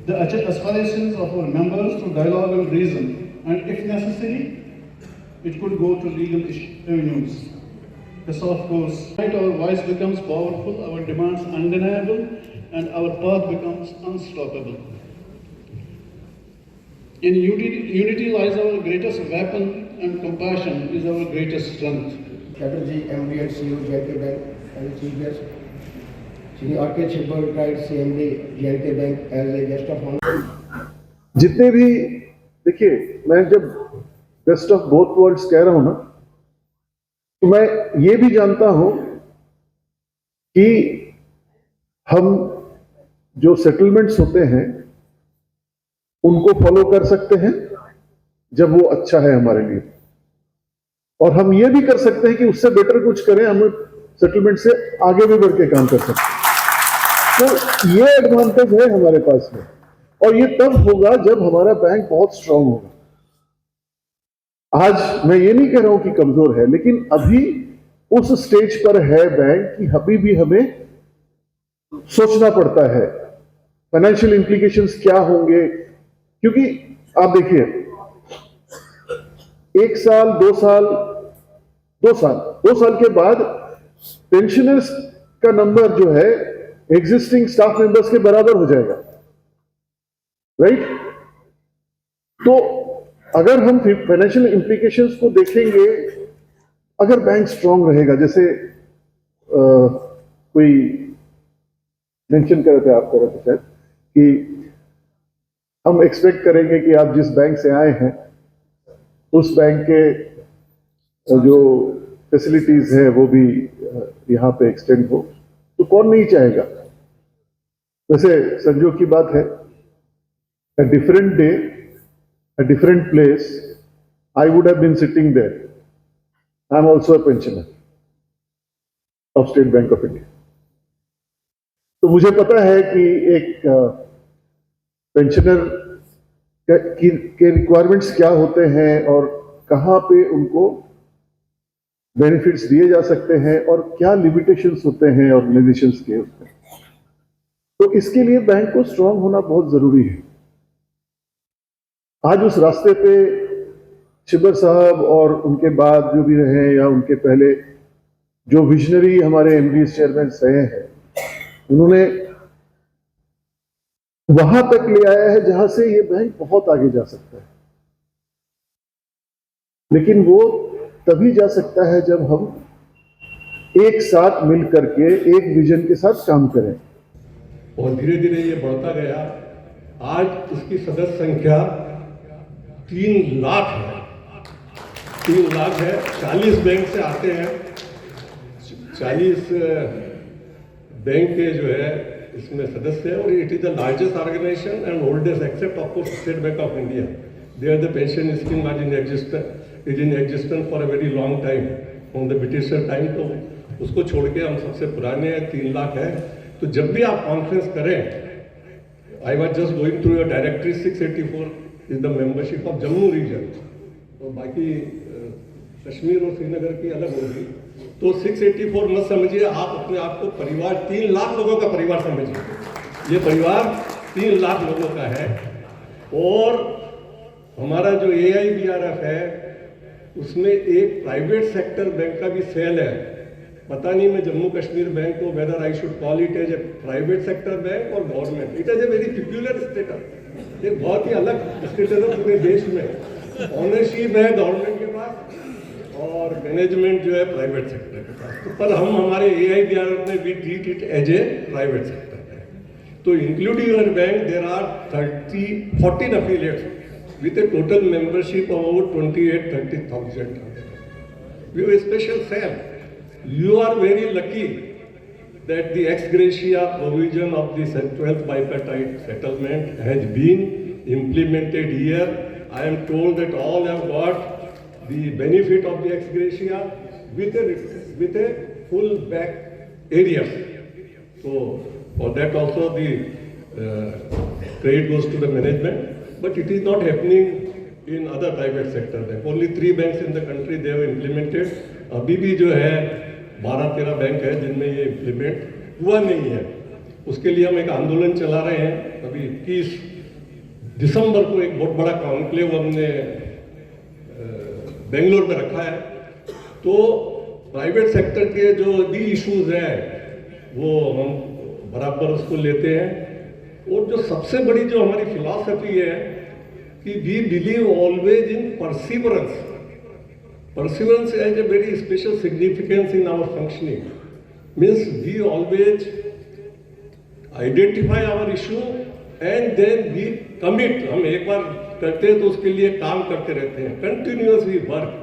the aspirations of our members to dialogue and reason, and if necessary, it could go to legal avenues. Yes, of course, our voice becomes powerful, our demands undeniable, and our path becomes unstoppable. In unity lies our greatest weapon, and compassion is our greatest strength. Chatterjee, MD and CEO, J&K Bank, and Chief Guest, Shri R.K. Chibber, retired CMD, J&K Bank, as a guest of honor. जितने भी देखिए, मैं जब best of both worlds कह रहा हूं ना, तो मैं ये भी जानता हूं कि हम जो सेटलमेंट्स होते हैं उनको फॉलो कर सकते हैं जब वो अच्छा है हमारे लिए, और हम ये भी कर सकते हैं कि उससे बेटर कुछ करें, हम सेटलमेंट से आगे भी बढ़ के काम कर सकते हैं। तो ये एडवांटेज है हमारे पास में, और ये तब होगा जब हमारा बैंक बहुत स्ट्रांग होगा। आज मैं ये नहीं कह रहा हूं कि कमजोर है, लेकिन अभी उस स्टेज पर है बैंक कि अभी भी हमें सोचना पड़ता है फाइनेंशियल इंप्लीकेशंस क्या होंगे, क्योंकि आप देखिए 1 साल 2 साल 2 साल के बाद पेंशनर्स का नंबर जो है एग्जिस्टिंग स्टाफ मेंबर्स के बराबर हो जाएगा, राइट? तो अगर हम फाइनेंशियल इंप्लीकेशंस को देखेंगे, अगर बैंक स्ट्रांग रहेगा, जैसे कोई मेंशन कर रहे थे, आप कर रहे थे शायद, कि हम एक्सपेक्ट करेंगे कि आप जिस बैंक से आए हैं उस बैंक के जो फैसिलिटीज है वो भी यहाँ पे एक्सटेंड हो, तो कौन नहीं चाहेगा? वैसे संजोग की बात है, a different day, a different place, I would have been sitting there. I'm also a pensioner of State Bank of India. तो मुझे पता है कि एक पेंशनर के रिक्वायरमेंट्स क्या होते हैं और कहाँ पे उनको बेनिफिट्स दिए जा सकते हैं और क्या लिमिटेशंस होते हैं ऑर्गेनाइजेशंस के उसमें। तो इसके लिए बैंक को स्ट्रांग होना बहुत जरूरी है। आज उस रास्ते पे छिब्बर साहब और उनके बाद जो भी रहे या उनके पहले जो विजनरी हमारे एमडी चेयरमैन रहे हैं, उन्होंने वहां तक ले आया है जहां से ये बैंक बहुत आगे जा सकता है। लेकिन वो तभी जा सकता है जब हम एक साथ मिल करके एक विजन के साथ काम करें। और धीरे धीरे ये बढ़ता गया। आज इसकी सदस्य संख्या 3 लाख है। 3 लाख है। 40 बैंक से आते हैं। 40 बैंक के जो है इसमें सदस्य है, और it is the largest organization and oldest except of course State Bank of India. There the pension scheme was in existence for a very long time from the britisher time. तो उसको छोड़ के हम सबसे पुराने हैं, 3 लाख है। तो जब भी आप कॉन्फ्रेंस करें, I was just going through your directory, 684 is the membership of Jammu region, और बाकी कश्मीर और श्रीनगर की अलग होगी। तो 684 मत समझिए आप अपने आप को परिवार, 3 लाख लोगों का परिवार समझिए। ये परिवार 3 लाख लोगों का है। और हमारा जो AIBRF है उसमें एक प्राइवेट सेक्टर बैंक का भी सेल है। पता नहीं मैं जम्मू कश्मीर बैंक को whether I should call it as a private sector bank और government. It is a very peculiar status, एक बहुत ही अलग स्टेटस है पूरे देश में। ऑनरशिप है गवर्नमेंट के पास और मैनेजमेंट जो है प्राइवेट सेक्टर के पास। तो पर हम हमारे AIBRF में we treat it as a private sector bank. तो including your bank there are 14 affiliates with a total membership of about 28-30,000. We have a special cell. You are very lucky that the ex gratia provision of the 12th bipartite settlement has been implemented here. I am told that all have got the benefit of the ex gratia with a full back area. So for that also the credit goes to the management. But it is not happening in other private sector bank. Only 3 banks in the country they have implemented. अभी भी जो है 12-13 bank है जिनमें ये implement हुआ नहीं है। उसके लिए हम एक आंदोलन चला रहे हैं। अभी 21 दिसंबर को एक बहुत बड़ा कॉन्क्लेव हमने बेंगलोर में रखा है। तो प्राइवेट सेक्टर के जो भी इश्यूज हैं वो हम बराबर उसको लेते हैं। और जो सबसे बड़ी जो हमारी फिलॉसफी है कि we believe always in perseverance. Perseverance has a very special significance in our functioning. Means we always identify our issue and then we commit. हम एक बार करते हैं तो उसके लिए काम करते रहते हैं, कंटिन्यूअसली वर्क।